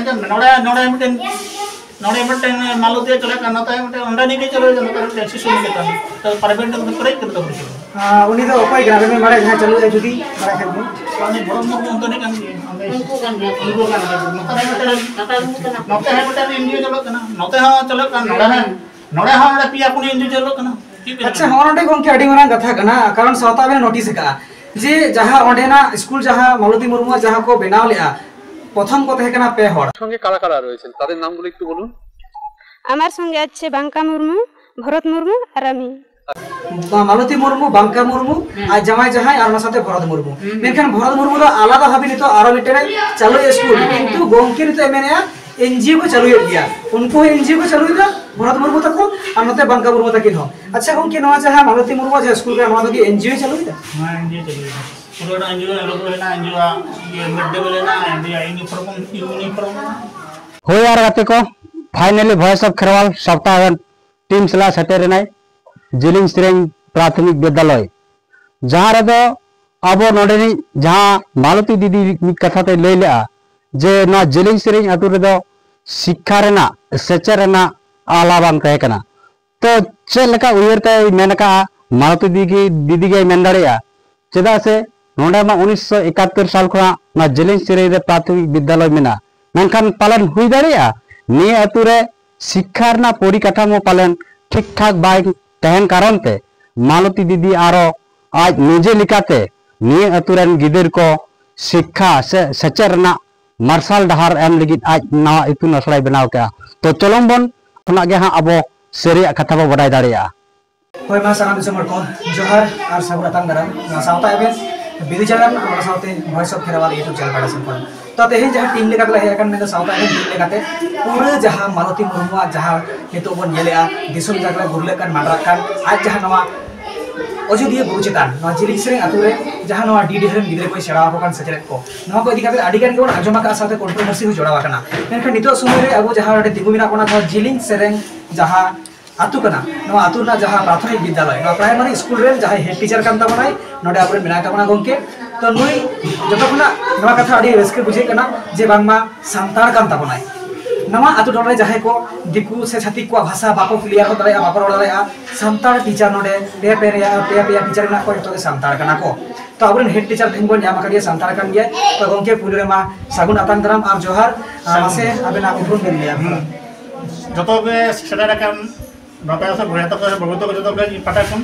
ᱟᱸᱡᱚᱢ ᱢᱮ ᱱᱚᱰᱮ ᱢᱤᱫᱴᱮᱱ ᱢᱟᱞᱚᱛᱤᱭᱟᱹ ᱪᱟᱞᱟᱜ ᱠᱟᱱᱟ ᱱᱚᱛᱮ ᱢᱤᱫᱴᱮᱱ ᱚᱸᱰᱮᱱᱤᱡ ᱜᱮ ᱪᱟᱞᱩᱭ ᱫᱟ ᱱᱚᱛᱮ ᱥᱤᱥᱩ ᱱᱤᱠᱮᱛᱚᱱ ᱛᱚ ᱯᱨᱟᱭᱵᱷᱮᱴ ᱫᱚ ᱯᱮᱨᱮᱡ ᱠᱟᱱᱟ ᱛᱚ उनी तो अकोय ग्राम में मारे जहां चलू जुदी मारे खान में पानी बड़ मुर्मू उनतने कान उनको कान नोते है बेटा एनजीओ चलत ना नोते हां चलत कान नोडे हां नोडे पिया पुनी एनजीओ चलत ना अच्छा होनडे गोंके अडी मारां कथा कना कारण सावता बे नोटिस का जे जहां ओंडेना स्कूल जहां मालती मुर्मू जहां को बनाव लेआ प्रथम को तहे कना पे हड़ संगे कारा कारा रयेछेन तादेर नामगुलो एकटु बोलुन आमार संगे आछे बांका मुर्मू भरत मुर्मू और आमी मालती मुर्मू बांका मुर्मू आ जमाई जहां और साथे भरत मुर्मू मेनखान भरत मुर्मू दो आलादा भाबे नितो आरो मिटेन चालू स्कूल किंतु गोंके नितो एमेनेया एनजीओ को चालू गया उनको एनजीओ को चालू दा भरत मुर्मू तको और नते बांका मुर्मू तकिन हो अच्छा गोंके नवा जहां मालती मुर्मू जे स्कूल का नवा दो एनजीओ चालू दा हां एनजीओ चालू दा पूरा एनजीओ लोगो लेना एनजीओ ये मिड डे लेना एनजीओ यूनिफॉर्म हो यार गाते को फाइनली वॉइस ऑफ खेरवाल सप्ताह टीम सला सेटेरनाय जिलिंग सिरेंग प्राथमिक विद्यालय जहां रे अब नोडेनी जहां मालती दीदी कथा ते लई लेआ जे ना जिलिंग सिरेंग अतु रे शिक्षा रेना सेचर रेना आला बांग तहे कना तो चे लेका उयर ते मेनका मालती दीदी गे मेन दाड़िया चेदा से नोडे मा 1971 साल खना ना जिलिंग सिरेंग रे प्राथमिक विद्यालय मेना मेनखान पालन हुई दाड़िया नि अतु रे शिक्षा रेना परिकाठामो पालन ठीक ठाक बाय तहन कारण ते मालती दीदी आरो आज निजे लिकाते निये अतुरन गिदर को शिक्षा से सचरना मार्शल डहार एम लगित आज नवा इतुन असलाई बनाव का तो चलम बन खना गे हां अबो सेरिया कथा बो बडाय दाड़िया होय मा सारा दिसमर को जोहार और सबरा तांगराम सावता एबे बिदि चैनल और सावते voice of Kherwal YouTube channel बाडा संपन तो तेहे जहां टीम लेका तला हेकन में सावता एबे टीम लेकाते पूरा जहां मालती मुर्मू जहां नितो बन येलेआ दिसम जागला गुरले kan माडरा kan आज जहां नवा अयोध्या बुरु चितान नवा जिलिंग सिरेंग अतुरे जहां नवा डीडी हरन गिदरे को सेड़ा को kan सचरेत को नवा को इदी काते आडी गान के आजमा का साथे कंट्रोवर्सी हो जोड़ा वाकना मेनखान नितो समय रे अब जहां रे दिगु मिना कोना था जिलिंग सिरेंग जहां आतु कना नवा आतु ना जहां प्राथमिक विद्यालय नवा प्राइमरी स्कूल रे जहां हेड टीचर कान ताबनाय नोडे आपरे मिना ताबना गोंके तो नुई जतो खुना नवा कथा आडी रस्के बुझे कना जे बांगमा सांतार कान ताबनाय नवा आतु टोले जहां को दिकु से छाती को भाषा बाको क्लियर हो दाया बापर ओडाया सांतार टीचर नोडे पे टीचर ना को तो सांतार कना को तो आपन हेड टीचर थिंगो न्यामा करिया सांतार कान गया तो गोंके पुलिरे मा सागुन आतान दराम और जोहार मासे आबेना उठुन बेन लिया जतो बे सेडा काम बापा से बुढ़ा तक भगवत को जतो बे पटा कोन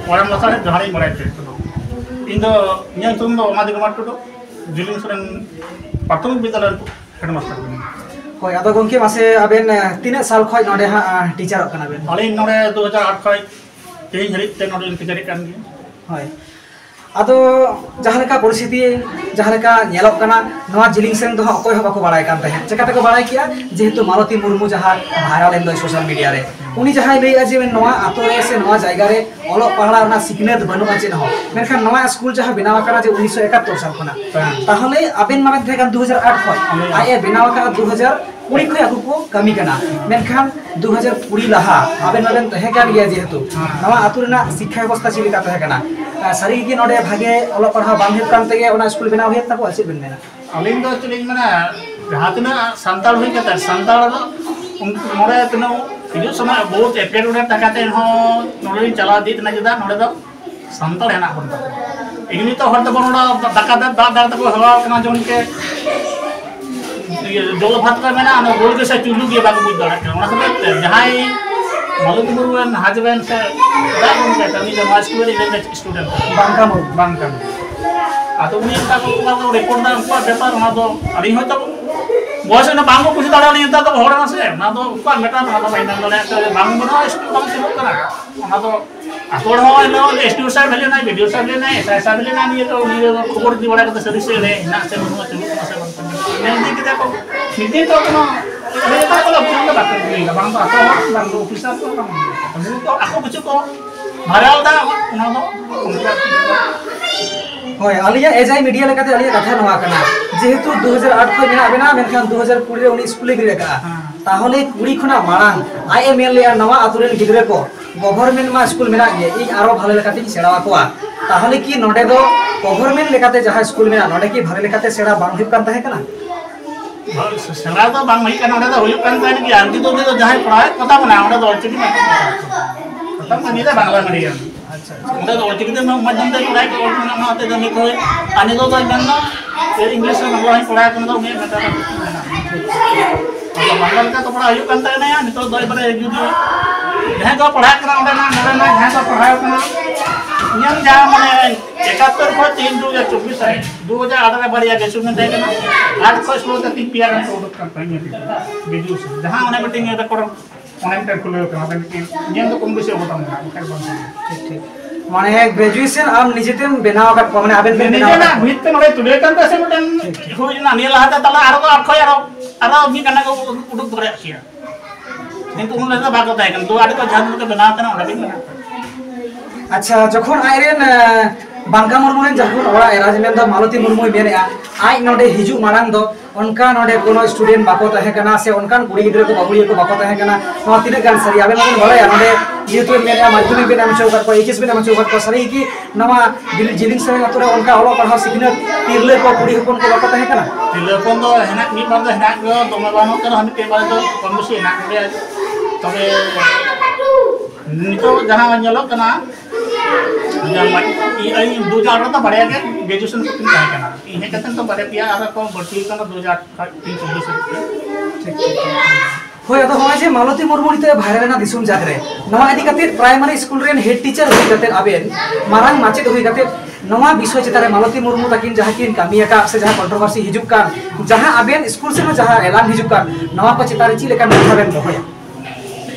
ओराम लसारे जहारी मराइते इन दो न्या तुम दो मादि कुमार टुडो जिलिंग सिरेंग प्राथमिक विद्यालय हेडमास्टर होय आदो गोंके मासे आबेन तीन साल खय नोडे हा टीचर कना बेन अली नोडे 2008 खय तेई हरि ते नोडे टीचर कान गे होय आदो जहां लेका परिस्थिति जहां लेका नेलक कना नवा जिलिंग सिरेंग दो अकोय हो बाको बाड़ाय कान तहे चेकाते को बाड़ाय किया जेहेतु मालती मुर्मू जहां भाइरल एन दो सोशल मीडिया रे उनी जहां लेया जे नवा आतो रे से नवा जायगा रे ओलो पहला ना सिकनेत बनु आचे न हो मेनखान नवा स्कूल जहां बनावा कना जे 1971 साल खना ताहले आबेन माने थे 2008 खय आए बनावा का 2020 खय आगु को कमी कना मेनखान 2020 लहा आबेन माबेन तहे कान गया जेहेतु नवा आतो रे ना शिक्षा व्यवस्था चिलिका तहे कना सारी की नोडे भागे ओलो पढ़ा बांग हेत कान तेगे ओना स्कूल बनाव हेत ताको आचे बेन मेना अलिंग दो चलिंग माने जहातना संताल हुई कता संताल नोडे तनो हिजु समय बहुत एपेडुडे तकाते हो नोडे चला दी तना जदा नोडे दो संताल हेना कोन इगनी तो हर तबन ओडा दाका दादा तको हवा कना जोन के जोल भात का मेना न गोल के से चुलु के बागु बुझ दाड़ा ओना समय जहाई मालती मुर्मू हाजबेन से दागुन के तनी जो मास्टर रे स्टूडेंट बांका आतो उनी ता को रिपोर्ट दा को पेपर ओना दो अरी हो तो बॉस ना बांगो कुछ दाड़ा नहीं था तो होड़ा से ना तो को मेटा ना तो फाइनल दले बांगो बना स्कूल बांग से करा ना तो आतोड़ हो नो स्टूडियो साहब भेले ना वीडियो साहब भेले ना ऐसा भेले ना ये तो खबर दी बड़ा के सर्विस रे ना से मनो चलो ना से बंद नहीं कि देखो निति तो ना ये ता को पूरा बात कर बांग आतो बांग ऑफिसर तो ako कुछ को भराल दा ना तो होय आलिया एजाई मीडिया लेकाते आलिया कथा नवा कना जेहेतु 2008 खय मेना बेना मेनखान 2020 रे उनी स्कूल गिरे का ताहले कुड़ी खना मारांग आए मेन लिया नवा आतुरेन गिदरे को गवर्नमेंट मा स्कूल मेना गे इ आरो भाले लेकाते सेड़ा कोआ ताहले की नोडे दो गवर्नमेंट लेकाते जहां स्कूल मेना नोडे की भाले लेकाते सेड़ा बांग हिप कान ताहे कना सेला तो बांग हुई करना उन्हें तो हुई करना है कि आंटी तो जहाँ पढ़ा है पता बना उन्हें तो ऑलचिकी में पता नहीं था बांग्ला मीडियम उन्हें तो ऑलचिकी में मध्यम से पढ़ाई को ऑलचिकी में आते तो नहीं कोई आने तो इन्हें फिर इंग्लिश में बांग्ला ही पढ़ाई करना तो उन्हें बता तो बांग्ला का तो पढ़ा हुई करता है ना यार तो दो बड़े जुड़ी जहाँ तो पढ़ाई करना उन्हें ना जहाँ तो पढ़ाई करना नियम जहाँ मैंने 71 को 3/2024 है 2018 बढ़िया गैसुम में देखे ना 8 को स्लो तक 3 पिया का प्रोडक्ट करता है वीडियो से जहाँ उन्हें मीटिंग है तो करो उन्हें भी खुले होते हैं लेकिन नियम तो कम बेसी होता है ठीक माने ग्रेजुएशन आप निजेते बनाव का माने आबेन निजे ना भीत के नोड़े तुले kan तो से मिटन हुई ना नीला हाथ तला आरो तो आखो यारो भी करना को उड़क धरे किया नहीं तो उन्हें तो भाग होता है kan दो आड़ को झाड़ के बनाव करना उन्हें भी बना अच्छा जखन आइरेन बांका मुर्मु जखन ओरा राजमेन द मालती मुर्मु मेनेआ आई नोडे हिजु मारांग दो उनका नोडे कोनो स्टूडेंट बाको तहे कना से उनका कुड़ी गिद्रे को बाबुड़ी को बाको तहे कना नो तिने गान सरी आबे मन भले नोडे जेतु मेनेआ माध्यमिक बेनाम चौकर को 21 बेनाम चौकर को सरी की नवा जिलिंग से अतुरा उनका ओलो पढ़ा सिखने तिरले को कुड़ी हपन को बाको तहे कना तिरले हपन दो हेना मी बार दो हेना को तमे बानो कर हम के बार दो कमसी हेना के तबे नितो जहां ñelo kana आई 2008 तो बढ़िया के ग्रेजुएशन को तीन कहे करना इन्हें कहते हैं तो बढ़िया पिया आधा को बढ़ती करना 2008 ठीक होय तो होय जे मालती मुर्मु ते भाइरल ना दिसुम जात रे नवा इदी कते primary school rain head teacher होई कते आबेन मारांग माचेद होई कते नवा विषय चितारे मालती मुर्मु तकिन जहां किन कामिया का से जहां कंट्रोवर्सी हिजुक का जहां आबेन स्कूल से जहां ऐलान हिजुक का नवा को चितारे ची लेका नथाबेन होय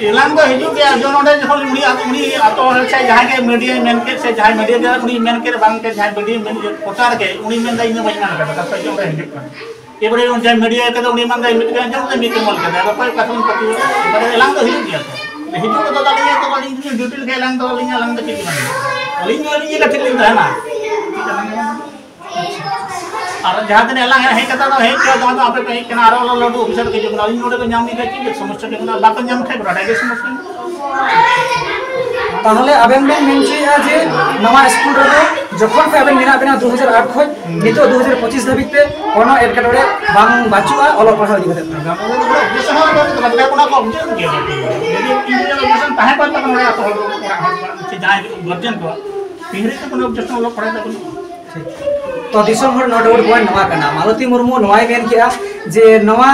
एलान को हिजुक गया जो नोडे जखन उनी आतो हल से जहां के मीडिया मेन के से जहां मीडिया के उनी मेन के बांग के जहां मीडिया मेन प्रचार के उनी मेन दा इन बजना का का जो रे हिजुक का ए बड़े उन जहां मीडिया के तो उनी मन दा मिट के जो ते मिट मल के दा कोई कथन पति बड़े एलान तो हिजुक गया तो हिजुक तो दाली तो वाली ड्यूटी के एलान तो लिंग एलान तो ठीक बन लिंग वाली ये ठीक लिंग है ना और जहां तने एलान है कता तो है जो तो आपे पे केना आरो लडू ऑफिसर के जो लिंग नोडे को नाम नहीं के समस्या के ना बाकन नाम खाइ बड़ा के समस्या ताहले आबेन बेन मेनचिया जे नवा स्कूल रे जखन पे आबेन मिना बिना 2008 खय नितो 2025 धाबिते कोनो एडकाटोरे बांग बाचुआ ओलो पढ़ा दिबे ऑब्जेक्शन हो तो मतलब कोना को ऑब्जेक्शन के यदि इंडियन ऑब्जेक्शन काहे पर तक नया तो से जाय गर्जन को पिहरे तो कोनो ऑब्जेक्शन लोग पढ़ा तक तो दिसम हर नोडोड पॉइंट नवा कना मालती मुर्मु नवाय मेन किया जे नवा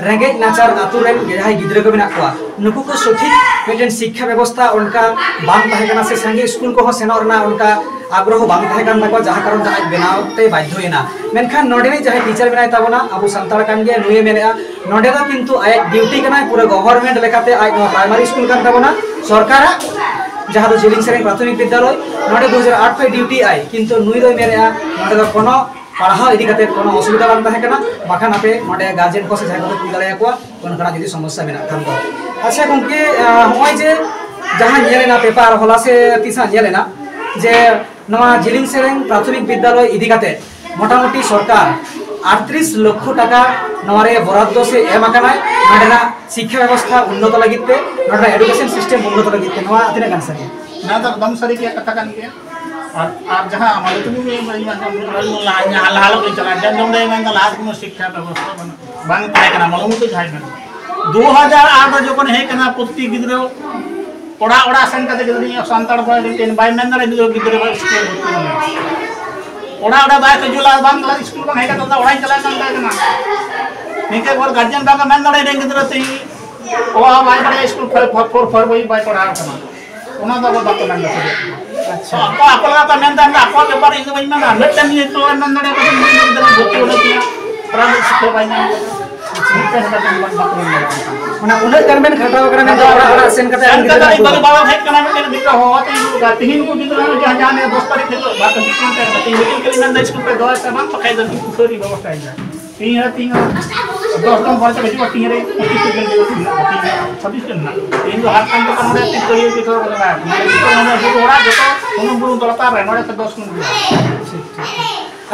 रेंगे नाचार आतु रेन जहां गिद्रे को बिना कोआ नुकु को सठिक मेटेन शिक्षा व्यवस्था उनका बांग तहे कना से संगे स्कूल को सेनो रना उनका आग्रह बांग तहे कन तको जहां कारण आज बनावते बाध्य होइना मेनखान नोडे नि जहां टीचर बनाय ताबोना अबु संताल कान गे नुये मेनेआ नोडे दा किंतु आय ड्यूटी कना पूरा गवर्नमेंट लेकाते आज प्राइमरी स्कूल कान ताबोना सरकार जहां दो जिलिंग सेरेंग प्राथमिक विद्यालय नोडे 2008 पे ड्यूटी आय किंतु नुई दो मेनेआ नोडे दा कोनो पढ़ाओ इदी कते कोनो असुविधा बांग तहे कना बाखान आपे नोडे गार्जियन को से जहां को कुल दाया को कोन कना जदी समस्या मेना खान दो अच्छा गंके होय जे जहां नेलेना पेपर होला से तीसा नेलेना जे नवा जिलिंग सेरेंग प्राथमिक विद्यालय इदी कते मोटामोटी सरकार 38 लाख टाका नवारे बराद्द से एम आकानाय नोडेना शिक्षा व्यवस्था उन्नत लागिते नोडा एजुकेशन सिस्टम उन्नत लागिते नवा अतिना कान सरी ना तो दम सरी के कथा कान के और जहां हमारे तुम में हाल के चला जम दे में लास्ट में शिक्षा व्यवस्था बन बांग ताय कना मालूम तो जाय में 2008 जखन हे कना पुस्ती गिद्रो ओड़ा ओड़ा सेन कते गिद्री संताड़ पर टेन बाय मेन रे गिद्रो स्कूल ओड़ा ओड़ा बाय के जुला बांग ला स्कूल बन हे कता ओड़ा चला कना निके और गार्जियन बांग मेन रे गिद्रो ती ओ बाय बड़े स्कूल फोर बाय पढ़ा कना ओना दो बात मेन अच्छा तो आपला तो मेन दा आपो के बारे इन बइन ना मेटन ये तो मेन रे को गिद्रो भर्ती होले किया प्राइवेट स्कूल बाय ना मना उन्हें गवर्नमेंट खटाव करने में बड़ा सेन करते हैं बड़े बाबा भाई करना में दिक्कत हो तो तीन को दिन में जहां जाने 2 तारीख को बात कितना करते हैं लेकिन के लिए स्कूल पे दो सामान पकाई दे पूरी व्यवस्था है तीन 10 कम खर्च बेची तीन रे 25 दिन 26 दिन ना तीन जो हाथ काम तो करने तीन करिए की तो लगा है जो थोड़ा जो उन गुरु तलता रहने से 10 मिनट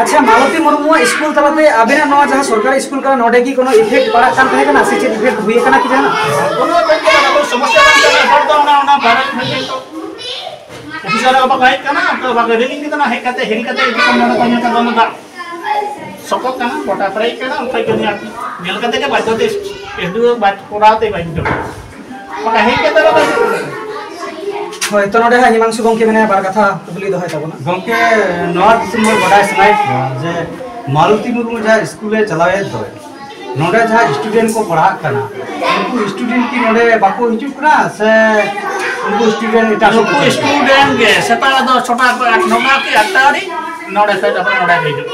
अच्छा मालती मुर्मु स्कूल तलते अबिना नवा जहां सरकारी स्कूल का नोडे की कोनो इफेक्ट पड़ा कान थाहे कना सिचे इफेक्ट हुई कना कि जाना कोनो तो समस्या बन पड़ दो ना भारत में तो ऑफिसर अब भाई कना तो बागे रेलिंग कितना है कहते हेरी कहते कम मन को का दा सकत करना गोटा फ्राई करना उनका जनी आती नेल करते के बात होते एडू बात कोराते बात दो गोटा हे के तरह बात होय तो नोडे हिमांशु गंके मेने बार कथा कुली दोहाय ताबोना गंके नॉर्थ सिमर बडाय सनाय जे मालती मुर्मू जा स्कूल चलावे दो नोडे जहाँ स्टूडेंट को पढ़ा करना उनको स्टूडेंट की नोडे बाको हिजुक ना से उनको स्टूडेंट इटा स्टूडेंट के सेटा दो छोटा नोडा के अटारी नोडे से अपना नोडा के हिजुक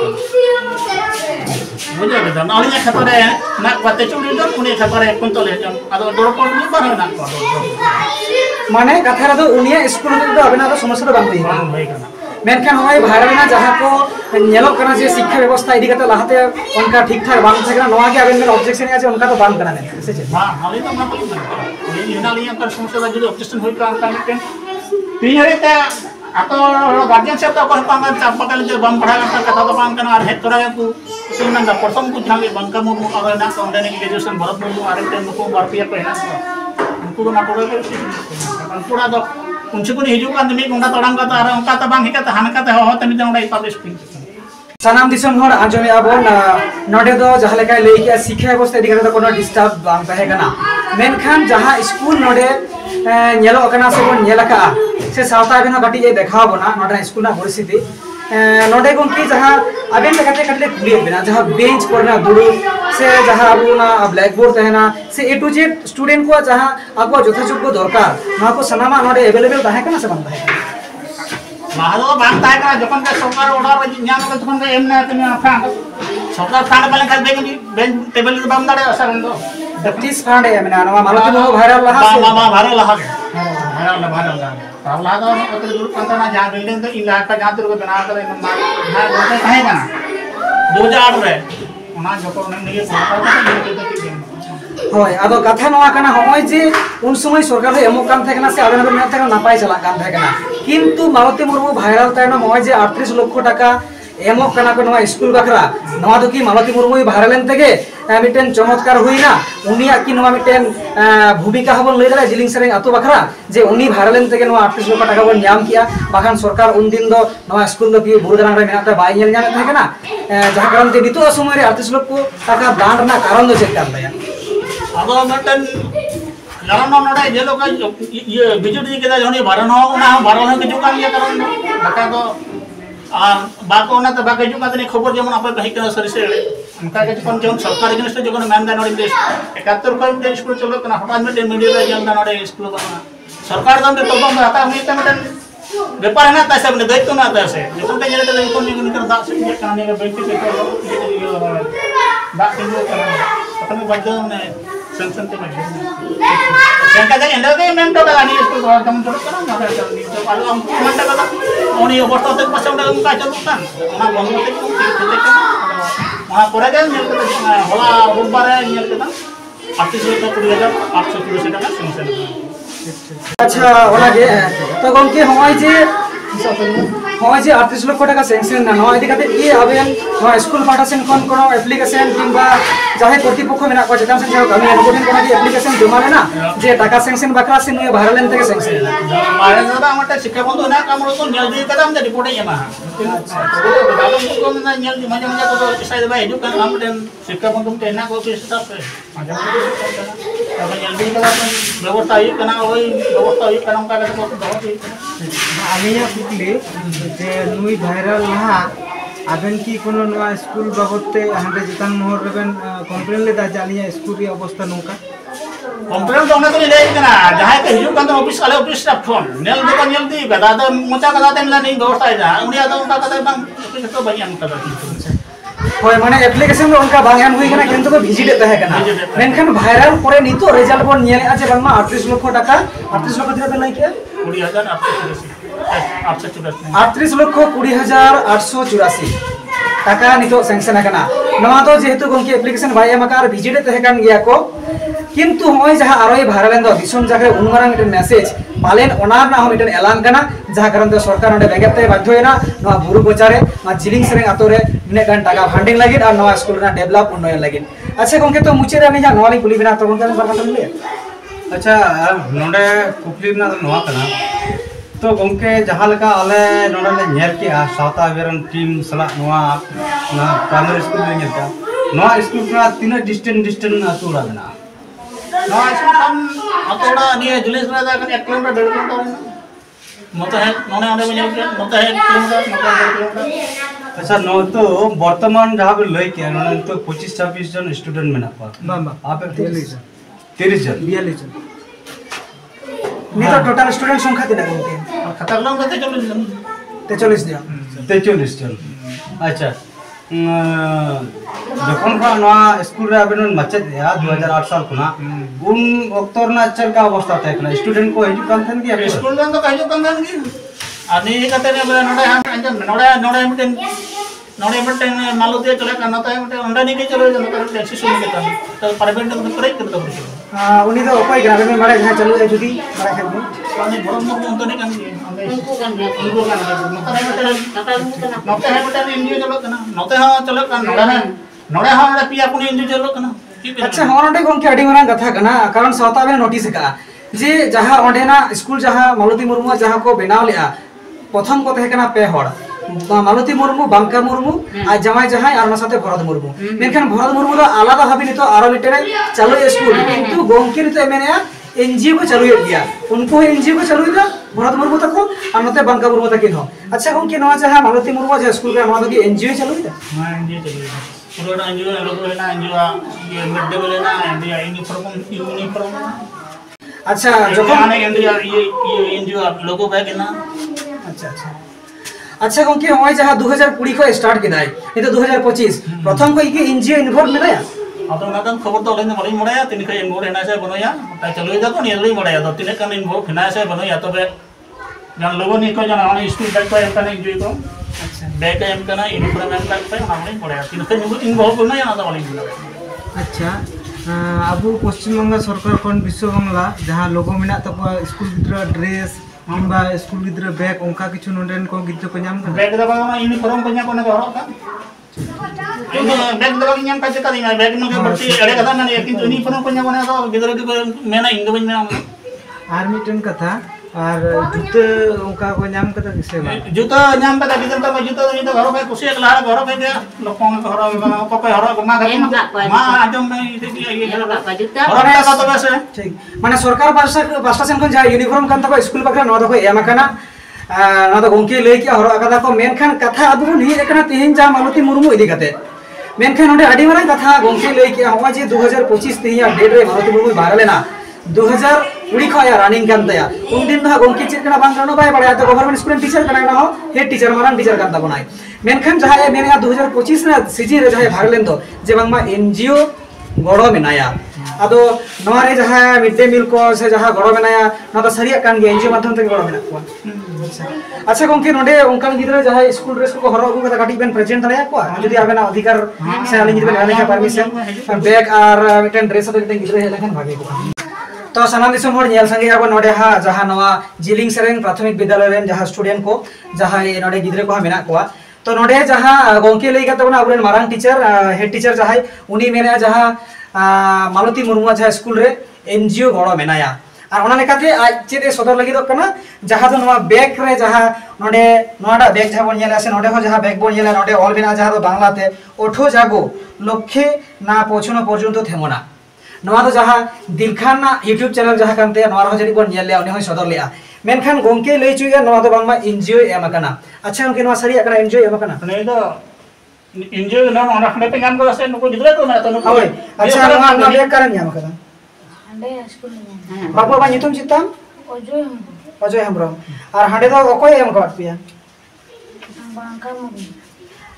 बुझे बेटा नलिया खतरे ना पते चुड़ी दो उनी खतरे कुंतले जन अदो दोरपन नि बारे ना को माने कथा रे दो उनिया स्कूल दो अबेना तो समस्या दो बांग होई मेनखान होय भाइरल ना जहां को नेलो करना जे शिक्षा व्यवस्था इदी कते लाहाते उनका ठीक ठाक बांग थाकना नोआ के अबेन में ऑब्जेक्शन আছে उनका तो बांग करना नहीं से हां हाली तो ना इनालिया कर समस्या दा जो ऑब्जेक्शन होई का मिटेन तीहरेता atau guardian siapa tahu kalau pangan siapa kali dia bang peragan kata tu pangan kena arhet orang aku senang dah person tu jangan bang kamu mau agar nak orang ni graduation barat mau arhet dan mau berpihak ke nak aku tu nak boleh aku dah tu unsur ni hijau kan demi kita orang kata orang kata bang hikata han kata hawa tapi jangan dah publish sanam disam hor anjome abon node do jaha lekai lei ke शिक्षा व्यवस्था इदी कते कोनो disturb बांग ताहे कना मेनखान जहां school नode नेलो कना से बन नेलका से सावता बेनो गटी ए देखा बना नोडा स्कूल ना परिस्थिति नोडे गंकी जहां अबेन लेकाते कटले कुली बेना जहां बेंच करना दुरु से जहां अबुना ब्लैक बोर्ड तहना से ए टू जेड स्टूडेंट को जहां आगो जथाजुगो दरकार ना को सनामा नोडे अवेलेबल ताहे कना से बन ताहे mahal bang tahu kan jokon ke sokar order nyam ke jokon ke emna tini apa sokar fund paling kali ben table itu bang dare asal endo 30 fund ya mena nama maluti mo viral lah se mama viral lah lah तो अगर दूर पंता ना जहाँ building तो इलाका जहाँ तेरे को बना कर ना ना बोलते कहीं का ना 2008 रे उन्हां जोको नहीं होय आदो कथा नवा कना होय जे उन समय सरकार रे एमो काम थाकना से आवेदन में थाकना नापाय चला काम थाकना किंतु मालती मुर्मू भाइरल तायना होय जे 38 लाख टाका एमो कना को नवा स्कूल बखरा नवा दो की मालती मुर्मू भाइरल एन तेगे मिटेन चमत्कार हुईना उनिया की नवा मिटेन भूमिका हबन लई दला जिलिंग सेरेंग आतो बखरा जे उनी भाइरल एन तेगे नवा 38 लाख टाका बन न्याम किया बाखान सरकार उन दिन दो नवा स्कूल दो की बुरुदारांग रे मेनाते बाय नेल न्याम थाकना जहां कारण ते नितो समय रे 38 लाख टाका दांड ना कारण दो चेक कर दया अब मटन कारण नोडा जे लोग ये बिजुली के जने भरन हो ना भरन के जुकान ये कारण बका तो बाको ना तो बाके जुका तने खबर जेमन आपे कहि के सरी से उनका के कोन जोन सरकारी जिनिस तो जगन मान दा नोडी 71 रुपया में स्कूल चलो कना हटान में मीडिया रे जन दा नोडी स्कूल बना सरकार दम तो बम हता हुई त मटन व्यापार ना ता से दायित्व ना ता से जको के जने तो कोन निकर दा से के कहानी के बैंक के तो दा के अपने बच्चों ने संसन ते में जंका जने एंडो के मेन तो गानी स्कूल को कम तो करा ना तो आलो हम मन ता का ओनी अवस्था तक पछे उनका उनका चलुतान ना बंद ते को वहां परे गए नेल के होला बुधवार नेल के 38,880 টাকা संसन अच्छा ओना के तो गंके होय जे 38 लाख टाका सैंक्शन ना नवा इदी कते ई आवेदन नवा स्कूल पाठासेन कोन कोनो एप्लीकेशन किंबा जाहे प्रतिपक्ष मेना को जेताम से कमी अनुकोटिन कोना की एप्लीकेशन जमा लेना जे टाका सैंक्शन बकरा से नुय भारल लेन तक सैंक्शन मारे ना मटे शिक्षा बंधु ना काम रो तो नेल दी कदम जे रिपोर्ट ये मा दालम को ना नेल दी मजा मजा तो साइड बाय जो kan हमने शिक्षा बंधु के ना को स्टाफ है मजा अब नेल दी कदम व्यवस्था ये कना होई व्यवस्था ये कना का तो बहुत ही आलिया कुकली जे नुई भाइरल लहा आबेन की कोनो नवा स्कूल बाबते हांडे जितान मोहर रेबेन कंप्लेन लेदा जालिया स्कूल री अवस्था नोका कंप्लेन तो ना तो ले कना जहां के हिजु kan ऑफिस वाले ऑफिस स्टाफ फोन नेल दो नेल दी गदा द मोचा गदा ते मिला नहीं व्यवस्था है जा उनिया तो उनका कदा बंग तो बनियान कदा होय माने एप्लीकेशन में उनका बांगान हुई कना किंतु को विजिट तहे कना मेनखान भाइरल परे नितो रिजल्ट बन नेले आछे बांगमा 38 लाख टाका 38 लाख दिरा बेलाई के 38 लाख 20,884 टाका नितो सैंक्शन कना नवा तो जेहेतु गंकी एप्लीकेशन भाई एमकार विजिट तहे कन गया को किंतु होय जहां आरोय भाइरल एन दो दिसम जगह उनमारांग मिटन मैसेज पालेन ओनार ना हो मिटन एलान कना जहां कारण तो सरकार ओडे बेगते बाध्य होइना नवा बुरु बचारे मा जिलिंग सेरेंग आतोरे मिने गान टाका फंडिंग लागित और नवा स्कूल ना डेवलप उन्नयन लागित अच्छा गंके तो मुचे रे जा नवा कुली बिना तो गंके बात ले अच्छा नोडे कुकली ना नवा कना तो गंके जहां लका आले नोडे ले नेर के सावता बेरन टीम सला नवा ना प्राइमरी स्कूल में नेता नवा स्कूल का तीन डिस्टेंस अतुरा बना नवा स्कूल हम अतोड़ा निये जुलिस में दा कन 1 किलोमीटर 1.5 किलोमीटर मत है नोने आने में मत है 1 किलोमीटर मत 1.5 किलोमीटर। अच्छा नो तो वर्तमान जहाँ पे लई के नोने तो 25-26 जन स्टूडेंट में ना पा आप 30 जन नहीं तो टोटल स्टूडेंट संख्या कितना होते हैं खाता लोग तो 43 दिया 43 जन। अच्छा जखन का नवा स्कूल रे आबेन मचत या 2008 साल खुना उन वक्तर ना चल का अवस्था था ना स्टूडेंट को हिजु कान थन की स्कूल में तो कहियो कंदन की आनी कते ने नोडे हां नोडे मिटन मालूते चले का नता मिटन अंडा नहीं के चलो नता टैक्सी सुन के तो प्राइवेट तो करे कर तो उनी तो उपाय ग्राम में मारे जहां चलो जुदी मारे खेल में पानी बड़म तो नहीं कान उनको कान नता है मिटन एनजीओ चलो कना नते हां चलो का नोडे हां पिया पुनी एनजीओ चलो कना। अच्छा होनडे गोंके अडी मारां कथा कना कारण सावता बे नोटिस का जे जहां ओंडेना स्कूल जहां मालती मुर्मू जहां को बनाव लेआ प्रथम को तहे कना पे हड़ मालती मुर्मू बांका मुर्मू आ जमाय जहां आर साथे भरत मुर्मू मेनखान भरत मुर्मू रो आलादा भाबी नितो आरो मिटरे चालू स्कूल किंतु गोंके नितो एमेनिया एनजीओ को चालू गया उनको एनजीओ को चालू दा भरत मुर्मू तको और नते बांका मुर्मू तकिन हो। अच्छा गोंके नवा जहां मालती मुर्मू जहां स्कूल का नवा दगी एनजीओ चालू दा हां एनजीओ चालू पूरा एनजीओ लोगो लेना एनजीओ ये मिड डे लेना एनजीओ यूनिफॉर्म। अच्छा जो आने एनजीओ ये एनजीओ लोगो बैग ना। अच्छा गोंके होय जहां 2020 को स्टार्ट किदाय ये तो 2025 प्रथम को इके एनजीओ इन्वॉल्व मेनाया अतो नाकन खबर तो लेने मलई मड़ाया तिन के इन्वॉल्व हेना से बनोया ता चलो दा तो नेलई मड़ाया तो तिने कन इन्वॉल्व हेना से बनोया तबे जन लोगो नि को जन आने स्कूल बैग को एम कने एनजीओ को अच्छा बैग एम कना यूनिफॉर्म एम बैग पे हमले मड़ाया तिन के इन्वॉल्व करना या ना मलई। अच्छा अबू पश्चिम बंगाल सरकार खन विश्व बांग्ला जहाँ लोगो मेना तको स्कूल गिद्रा ड्रेस किंबा स्कूल गिद्रा बैग उनका किछु नोडेन को गिद्रा को नाम बैग दबा यूनिफॉर्म को न्या को हरो का बैग दबा न्याम का चका दिना बैग में भर्ती अड़े कथा ना किंतु यूनिफॉर्म को न्या को तो गिद्रा को मेना इंदो बन में आर्मी टेन कथा और जूते उनका को नाम कथा किसे जूता नाम कथा गिद्रा तो जूता तो हरो का कुछ एक लाड़ हरो के लोगों को हरो को हरो मा मा आजम में ये हरो का जूता हरो का तो वैसे ठीक माने सरकार पास्टा सेन कोन जा यूनिफॉर्म कान तको स्कूल बकरा न दको एमा कना न तो गोंके ले के हरो कथा को मेनखान कथा अबु नि एकना तिहिन जा मालती मुर्मू इदी कते मेनखान ओडे अडी मारा कथा गोंके ले के हवा जे 2025 तिहिया डेट रे मालती मुर्मू बारले ना 2020 को या रनिंग कान तया उन दिन ना गोंके चेक कना बांग कनो बाय बडा तो गवर्नमेंट स्कूल टीचर कना ना हो हेड टीचर मारान टीचर कान ता बनाय मेनखान जहा ए मेने 2025 ना सीजी रे जहा भाग लेन दो जे बांगमा एनजीओ गड़ो मेनाया अदो नवा रे जहा मिड डे मील को से जहा गड़ो मेनाया ना तो सरिया कान गे एनजीओ माध्यम ते गड़ो मेना को। अच्छा गोंके नोडे उनकान गिद्रा जहा स्कूल ड्रेस को हरो को काटी बेन प्रेजेंट दया को जदी आबेना अधिकार से आली गिद्रा लेने का परमिशन बैग और मिटन ड्रेस तो गिद्रा हेलखन भागे को तो सनाम दिसम हर नेल संगे अब नोडे हा जहा नवा जिलिंग सेरेंग प्राथमिक विद्यालय रेन जहा स्टूडेंट को जहा ए नोडे गिद्रा को मेना को तो नोडे जहा गोंके लेगा तो ना अबरेन मारांग टीचर हेड टीचर जहा उनी मेना जहा मालती मुर्मू जहा स्कूल रे एनजीओ गड़ो मेनाया और ओना लेकाते आज चेदे सदर लगी दो कना जहा तो नवा बैग रे जहा नोडे नोडा बैग जहा बोन नेला से नोडे हो जहा बैग बोन नेला नोडे ऑल बिना जहा तो बांग्लाते ओठो जागो लक्ष्य ना पहुंचनो पर्यंत थेमोना नवा तो जहा दिलखान ना यूट्यूब चैनल जहा कानते नवा हो जदी बोन नेले उनी हो सदर लेया मेनखान गोंके लई चुया नवा तो बांगमा एनजीओ एम कना। अच्छा उनके नवा सरिया कना एनजीओ एम कना नहीं तो एनजीओ ना ओना खने पे काम को से नको गिद्रा तो ना तो नको। अच्छा नवा ना बैग करन याम कना अंडे स्कूल में बाबू बा नितुम चितम अजय हमरम और हाडे तो ओकोय एम काट पिया बांका मुर्मू।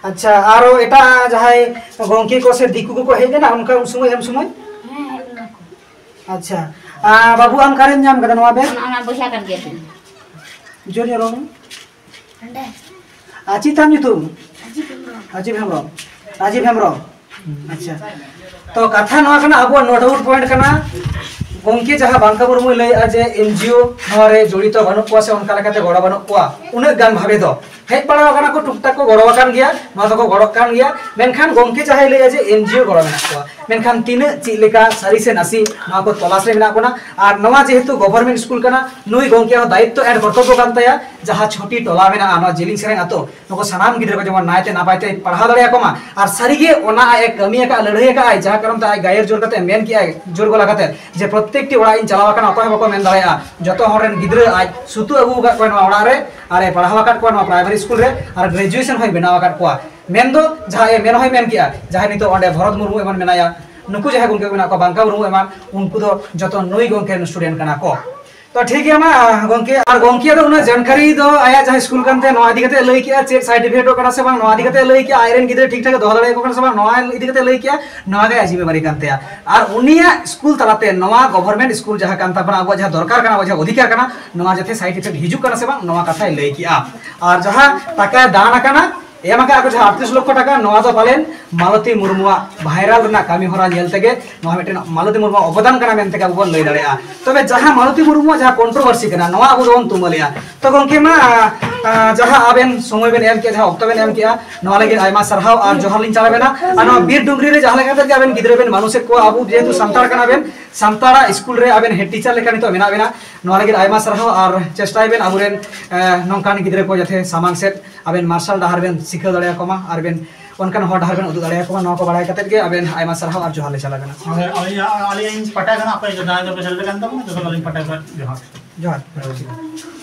अच्छा आरो एटा जहाय गोंके को से दिकु को हे ना उनका समय एम समय अच्छा बाबू हम कारेन नाम कदा नवा बे ना बोसा कर के जोर जोर अंडे आची ताम नितुम अजीब हमरम। अच्छा तो कथा नवा कना अब नोट आउट पॉइंट कना गोंके जहां बांका मुर्मू लय जे एनजीओ नरे जड़ित बनु को से उनका लेकाते गड़ो बनु को उन गान भाबे दो हेज पड़ा कना को टुकटाक को गड़ो कान गया न तो को गड़ो कान गया मेनखान गोंके चाहे लय जे एनजीओ गड़ो मेना को मेनखान तीन चिलेका सारी से नासी ना को तलाश रे मेना कोना और नवा जेहेतु गवर्नमेंट स्कूल कना नुई गोंके हो दायित्व एंड कर्तव्य कान ताया जहां छोटी टोला मेना आना जिलिंग सेरेंग आतो नको सनाम गिदर को जमन नायते नापायते पढ़ा दड़िया कोमा और सारीगे ओना एक कमी का लड़ाई का जहां करम ता गायर जोर कते मेन किया जोर गोला कते जे प्रत्येक टी ओड़ा इन चलावा कना अकोय बको मेन दड़िया जतो हरेन गिदर आज सुतु अगु का कोन ओड़ा रे अरे पढ़ावा काट कोन प्राइमरी स्कूल रे और ग्रेजुएशन होय बनावा काट कोआ मेन दो जहां मेन होय मेन किया जहां नितो ओंडे भरत मुर्मू एमन मेनाया नुकु जहां गोंके मेना को बांका मुर्मू एमन उनको दो जतो नई गोंके स्टूडेंट कना को तो ठीक है मा गोंके और गोंके दो उना जानकारी दो आया जहां स्कूल कनते नो आदि कते लई किया चेक सर्टिफिकेट कना से बांग नो आदि कते लई किया आयरन गिदरे ठीक ठाक दोह दड़े को कना से बांग नो आदि कते लई किया नवा गे आजीबे मारी कनते और उनिया स्कूल तलाते नवा गवर्नमेंट स्कूल जहां कानता बना अब जहां दरकार कना जहां अधिकार कना नवा जथे सर्टिफिकेट हिजु कना से बांग नवा कथा लई किया और जहां टाका दान कना एमाका को जहां 38 लाख टाका नवा दो पालेन मालती मुर्मुआ भाइराल रना कामी होरा नेलतेगे नवा मिटेन मालती मुर्मु अवदान कना मेनते का बन लई दाड़ेया तबे जहां मालती मुर्मु जहां कंट्रोवर्सी कना नवा अबो दोन तुमलिया तो गंके मा जहां आबेन समय बेन एम के जहां ऑक्टोबेन एम किया नवा लगे आयमा सरहाव और जोहार लिन चालाबेना आनो बीर डुंगरी रे जहां लेका के आबेन गिदरे बेन मानुष को आबो जेतु संतार कना बेन संतारा स्कूल रे आबेन हेड टीचर लेका नितो मेना बेना नवा लगे आयमा सरहाव और चेष्टा बेन आबुरेन नोंकान गिदरे को जथे सामान सेट आबेन मार्शल डाहार बेन सिखा दड़िया कोमा और बेन उनकान हो डाहार बेन उदु दड़िया कोमा नवा को बाड़ाय कते के आबेन आयमा सरहाव और जोहार ले चला बेना अली इन पटा कना आपे जो दान जो पेशल बेन तब जो अली पटा जोहार जोहार